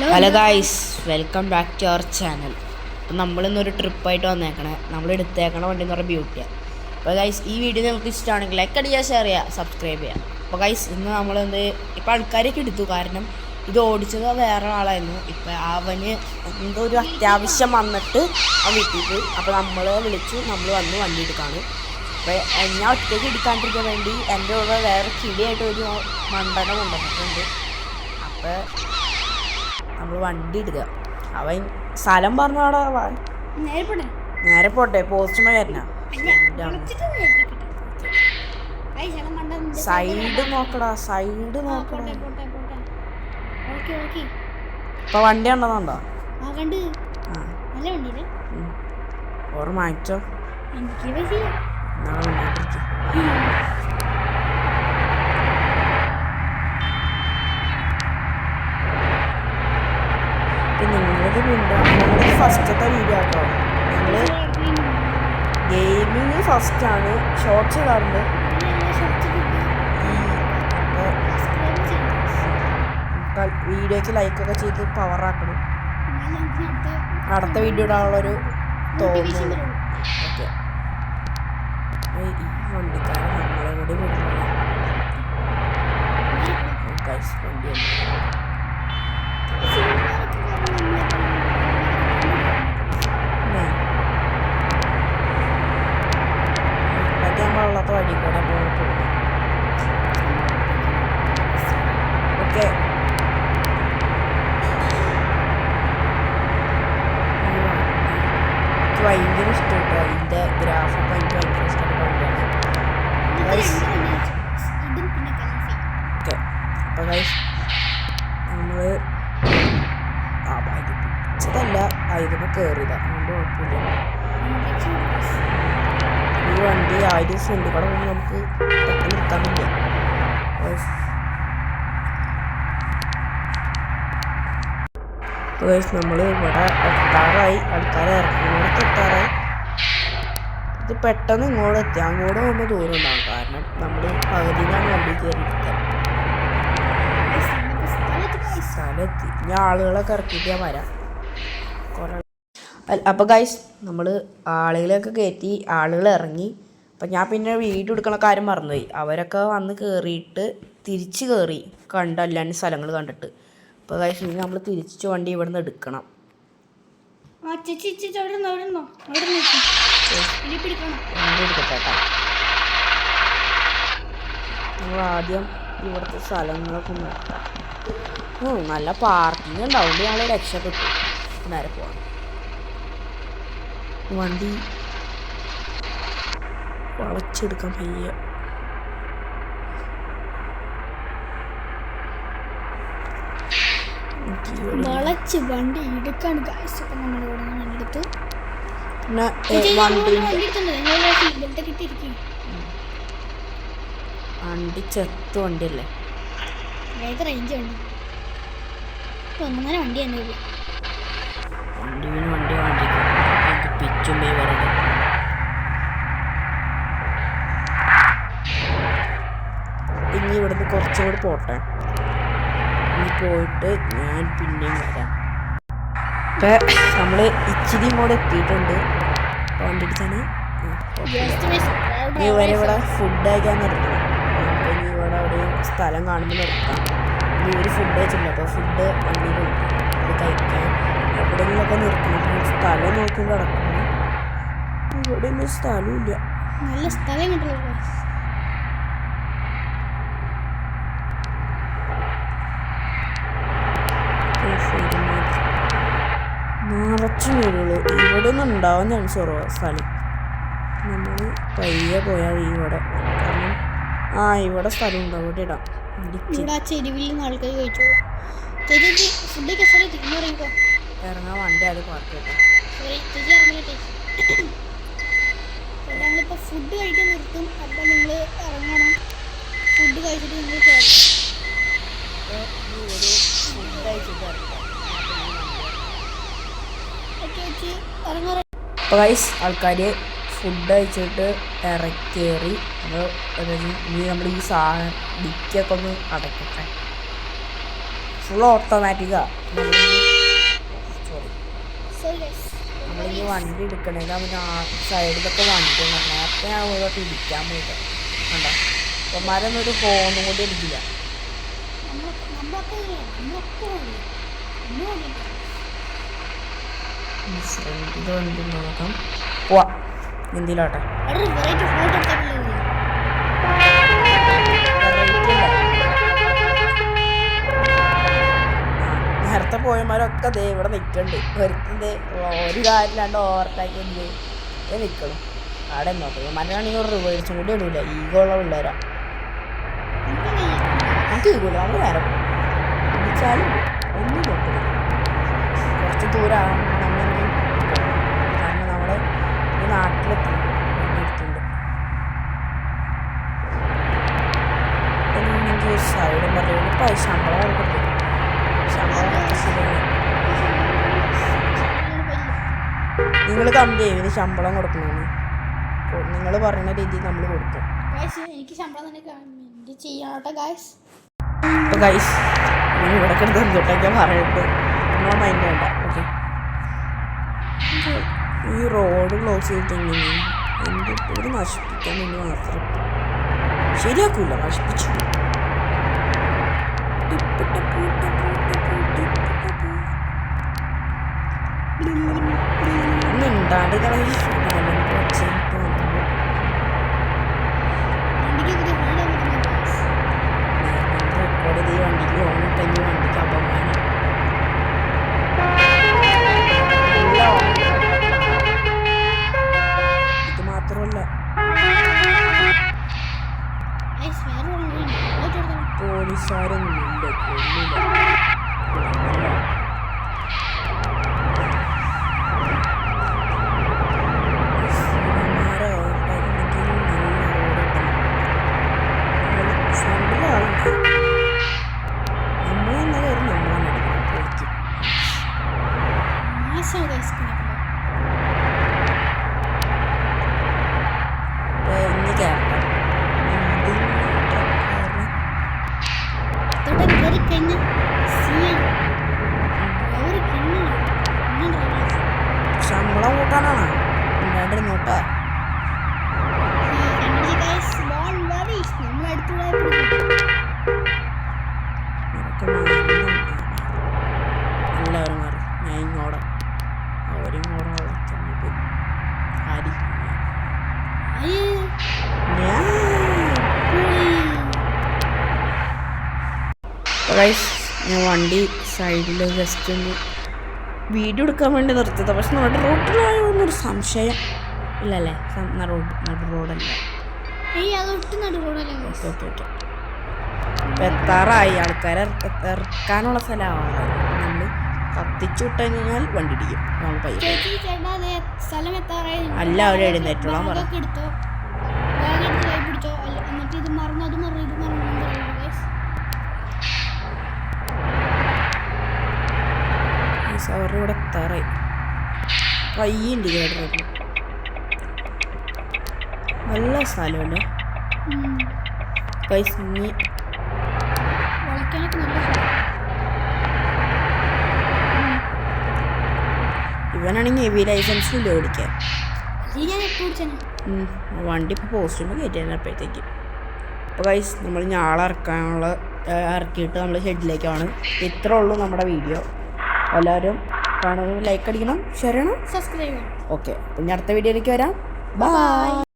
Hello guys, welcome back to our channel. അപ്പം നമ്മളിന്നൊരു ട്രിപ്പായിട്ട് വന്നേക്കണേ. നമ്മൾ എടുത്തേക്കണ വണ്ടി എന്ന് പറഞ്ഞാൽ ബ്യൂട്ടിയാണ്. അപ്പോൾ ഗൈസ്, ഈ വീഡിയോ നിങ്ങൾക്ക് ഇഷ്ടമാണെങ്കിൽ ലൈക്ക് അടിക്കുക, ഷെയർ ചെയ്യുക, സബ്സ്ക്രൈബ് ചെയ്യുക. അപ്പോൾ ഗൈസ്, ഇന്ന് നമ്മളെന്ത് ഇപ്പം ആൾക്കാരൊക്കെ എടുത്തു, കാരണം ഇത് ഓടിച്ചത് വേറെ ആളായിരുന്നു. ഇപ്പം അവന് എന്തോ ഒരു അത്യാവശ്യം വന്നിട്ട് അവൻ വീട്ടിൽ പോയി. അപ്പോൾ നമ്മൾ വിളിച്ചു, നമ്മൾ വന്ന് വണ്ടി എടുക്കാണ്. അപ്പോൾ ഞാൻ ഒറ്റയ്ക്ക് എടുക്കാണ്ടിരിക്കാൻ വേണ്ടി എൻ്റെ കൂടെ വേറെ കിടിയായിട്ട് ഒരു മണ്ടനെ കൊണ്ടുവന്നിട്ടുണ്ട്. അപ്പോൾ നമ്മൾ വണ്ടി എടുക്കുക. അവൻ സ്ഥലം പറഞ്ഞാടാ, നേരെ പോട്ടെ, പോസ്റ്റുമേ വരണ. സൈഡ് നോക്കടാ, സൈഡ് നോക്കടാ. ഇപ്പൊ വണ്ടി ഉണ്ടെന്നുണ്ടോ? ഓർമ്മ വാങ്ങിച്ചോ. നിങ്ങളത് ഞങ്ങളുടെ ഫസ്റ്റത്തെ വീഡിയോ ആട്ടോ. ഞങ്ങൾ ഗെയിമിങ് ഫസ്റ്റാണ്, ഷോർട്സ് ഇടാറുണ്ട്. വീഡിയോയ്ക്ക് ലൈക്കൊക്കെ ചെയ്ത് പവറാക്കണം. അടുത്ത വീഡിയോ ഇടാനുള്ളൊരു തോന്നുന്നു. ഓക്കെ, ഈ വണ്ടിക്കാരൻ നമ്മളെ കൂടി വിടുന്നു. വണ്ടി വെള്ളത്തെ വഴി കൂടെ പോകും. ഓക്കെ, എനിക്ക് ഭയങ്കര ഇഷ്ടപ്പെട്ടു അതിൻ്റെ ഗ്രാഫൊക്കെ. എനിക്ക് ഭയങ്കര ഇഷ്ടപ്പെട്ട വണ്ടിയാണ്. ഓക്കെ, അപ്പോൾ ഗൈസ് നമ്മൾ പിടിച്ചതല്ല, ഇതിപ്പോൾ കയറിയതാണ്, അതുകൊണ്ട് കുഴപ്പമില്ല. ഈ വണ്ടി 1000 സെൻറ്റ് കൂടെ പോകുമ്പോൾ നമുക്ക് പെട്ടെന്ന് നിർത്താൻ പറ്റില്ല. നമ്മൾ ഇവിടെ എത്താറായി, ആൾക്കാരെ ഇറങ്ങുന്നോടത്ത് എത്താറായി. ഇത് പെട്ടെന്ന് ഇങ്ങോട്ട് എത്തി, അങ്ങോട്ട് പോകുമ്പോൾ ദൂരം ഉണ്ടാകും, കാരണം നമ്മൾ പകുതിയിലാണ് വണ്ടി കയറിയിരിക്കുക. സ്ഥലമെത്തി, ഇനി ആളുകളൊക്കെ ഇറക്കിയിട്ട് ഞാൻ വരാം. അപ്പോൾ ഗൈസ്, നമ്മൾ ആളുകളെയൊക്കെ കയറ്റി, ആളുകൾ ഇറങ്ങി. അപ്പം ഞാൻ പിന്നെ വീഡിയോ എടുക്കണ കാര്യം മറന്നുപോയി. അവരൊക്കെ വന്ന് കയറിയിട്ട് തിരിച്ച് കയറി കണ്ട് അല്ലാണ്ട് സ്ഥലങ്ങൾ കണ്ടിട്ട്. അപ്പോൾ ഗൈസ്, ഇനി നമ്മൾ തിരിച്ച് വണ്ടി ഇവിടെ നിന്ന് എടുക്കണം. വണ്ടി എടുക്കട്ടെ. നമ്മൾ ആദ്യം ഇവിടുത്തെ സ്ഥലങ്ങളൊക്കെ നോക്കാം. നല്ല പാർക്കിംഗ് ഉണ്ടാവും, ഞങ്ങൾ രക്ഷപ്പെട്ടു. നേരെ പോവാം. വണ്ടി വളച്ചെടുക്കാൻ വയ്യ. വളച്ച് വണ്ടി എടുക്കാണ് ഗൈസ്. അപ്പം നമ്മളിവിടെ വണ്ടി എടുത്തു. പിന്നെ വണ്ടി ചെത്ത് വണ്ടിയല്ലേ, ഏത് റേഞ്ച് വണ്ടി? ഒന്നര വണ്ടി തന്നെ വണ്ടി പിച്ചും പോയി പറയുന്നത്. ഇനി ഇവിടുന്ന് കുറച്ചും കൂടി പോട്ടെ, ഇനി പോയിട്ട് ഞാൻ പിന്നെയും വരാം. ഇപ്പം നമ്മൾ ഇച്ചിരി ഇങ്ങോട്ട് എത്തിയിട്ടുണ്ട്. വണ്ടി അടിച്ചാണ് ഇനി വരെ ഇവിടെ ഫുഡ് കഴിക്കാൻ നിർത്തണം. നമുക്ക് ഇനി ഇവിടെ എവിടെയും സ്ഥലം കാണുമ്പോൾ നിർത്താം. ഇനി ഒരു ഫുഡ് കഴിച്ചിട്ടുണ്ട്, അപ്പോൾ ഫുഡ് വണ്ടിയിലുണ്ട്, അത് കഴിക്കാൻ എവിടെയെങ്കിലൊക്കെ നിർത്തണം. സ്ഥലം നോക്കുമ്പോൾ കിടക്കുന്നു, ഇവിടെ ഒന്നും സ്ഥലമില്ല. നല്ല സ്ഥലം കിട്ടുള്ളൂ. നിറച്ചു വീടുള്ളൂ, ഇവിടെ ഒന്നും ഉണ്ടാവാൻ ചാൻസ് കുറവാണ് സ്ഥലം. നമ്മൾ പയ്യെ പോയാൽ ഇവിടെ, കാരണം ഇവിടെ സ്ഥലം ഉണ്ടാവും, ഇവിടെ ഇടാം. ചെരുവിൽ ആൾക്കാർ ചോദിച്ചു ഇറങ്ങാൻ വണ്ടി അത് പാർക്ക് ചെയ്യട്ടെ. ഞങ്ങളിപ്പോൾ ഫുഡ് കഴിക്കാൻ നിർത്തും. അപ്പം നിങ്ങൾ ഇറങ്ങണം, ഫുഡ് കഴിച്ചിട്ട് നിങ്ങൾ കയറും. ഫുഡ് കഴിച്ചിട്ട് ഇറങ്ങാറ്. അപ്പോൾ ഗൈസ്, ആൾക്കാർ ഫുഡ് കഴിച്ചിട്ട് കയറി. ഇനി നമ്മൾ ഈ സാധനം ഡിക്കൊക്കെ ഒന്ന് അടയ്ക്കട്ടെ. ഫുൾ ഓട്ടോമാറ്റിക്കാണ്. Sorry guys. നമ്മളിനി വണ്ടി എടുക്കണേൽ അവന് ആ സൈഡിലൊക്കെ വണ്ടി ഉണ്ട്. നേരത്തെ ഞാൻ പോയിട്ട് ഇടിക്കാൻ പോയിട്ട് കണ്ടോ അപ്പന്മാരൊന്നും ഒരു ഫോണും കൂടി എടുക്കില്ല. ഫ്രണ്ടിൽ വണ്ടി നോക്കാം പോവാം എന്തിലോട്ടെ നേരത്തെ പോയമാരൊക്കെ ദേ ഇവിടെ നിൽക്കണ്ട്. ഒരുത്തത് ഒരു കാര്യമില്ലാണ്ട് ഓവർടാക്കി എന്ത് നിൽക്കണം അവിടെ നോക്കാം. മനാണെങ്കിൽ ഒരു റിവേഴ്സും കൂടി ഇടൂല. ഈഗോ ഉള്ള പിള്ളേരാ. നമുക്ക് ഈഗോല നമ്മൾ വേറെ പിടിച്ചാലും ഒന്നും നോക്കില്ല. കുറച്ച് ദൂരമാണെങ്കിൽ കാരണം നമ്മൾ ഈ നാട്ടിലെത്തി എടുത്തുണ്ട്. എനിക്ക് സൈഡ് പറയുന്നത് ഇപ്പം ശമ്പളം കൊടുക്കും. ശമ്പളം ശരിയാണ്. നിങ്ങൾ കമ്പനി ചെയ്യും ഇതിന് ശമ്പളം കൊടുക്കണമെന്ന് നിങ്ങൾ പറയുന്ന രീതിയിൽ നമ്മൾ കൊടുക്കും. എനിക്ക് ശമ്പളം തന്നെ ചെയ്യണോട്ടെ ഗൈസ്. അപ്പോൾ ഗൈസ് ഇനി ഇവിടെ കിടന്ന് എന്തൊട്ടൊക്കെ പറയുന്നത് നമ്മൾ മൈൻഡ് വേണ്ട. ഓക്കെ ഈ റോഡ് ക്ലോസ് ചെയ്തിട്ടെങ്ങനെ എന്ത് ഒരു നശിപ്പിക്കാൻ വേണ്ടി മാത്രം ശരിയാക്കൂല. നശിപ്പിച്ചു മിണ്ടാണ്ട് റെക്കോർഡ് ചെയ്ത് വണ്ടിക്ക് ഓണിട്ടെങ്കിൽ വണ്ടിക്ക് അപമാനം. ഇത് മാത്രമല്ല പോലീസുകാരൊന്നും ഇല്ല കൊല്ലില്ല. ശമ്പളം കൂട്ടാനാണ് ഉണ്ടാണ്ടിരുന്നോട്ടാ. എല്ലാവരും മാറി. ഞാൻ ഇങ്ങോടെ അവരിങ്ങോടെ ഞാൻ വണ്ടി സൈഡിൽ ജസ്റ്റ് ഒന്ന് വീഡിയോ എടുക്കാൻ വേണ്ടി നിർത്തിയത്. പക്ഷെ നമ്മുടെ റോഡിലായോ എന്നൊരു സംശയം ഇല്ലല്ലേ. റോഡല്ല. ഓക്കെ ഓക്കെ ഓക്കെ എത്താറായി. ആൾക്കാരെ ഇറക്കാനുള്ള സ്ഥലമാണ്. നമ്മൾ കത്തിച്ചു വിട്ട് കഴിഞ്ഞാൽ വണ്ടി ഇടിക്കും. നമ്മൾ പയ്യ അല്ല അവിടെ എഴുന്നേറ്റോളാൻ പറ. അവരുടെ ഇവിടെ എത്താറായി. പയ്യ ഇൻഡിക്കേറ്റർ നല്ല സ്ഥലമല്ലേ പൈസ. ഇവനാണെങ്കിൽ ഹെവി ലൈസൻസും ഇല്ല ഓടിക്കാൻ. വണ്ടി ഇപ്പോൾ പോസ്റ്റുമ്പോൾ കയറ്റാനപ്പോഴത്തേക്ക്. അപ്പോൾ ഗൈസ് നമ്മൾ ഞാളെ ഇറക്കിയിട്ട് നമ്മൾ ഷെഡിലേക്കാണ്. ഇത്രേ ഉള്ളൂ നമ്മുടെ വീഡിയോ. എല്ലാവരും കാണുമ്പോൾ ലൈക്ക് അടിക്കണം, ഷെയർ ചെയ്യണം, സബ്സ്ക്രൈബ് ചെയ്യണം. ഓക്കെ അപ്പം ഇനി അടുത്ത വീഡിയോയിലേക്ക് വരാം. ബൈ.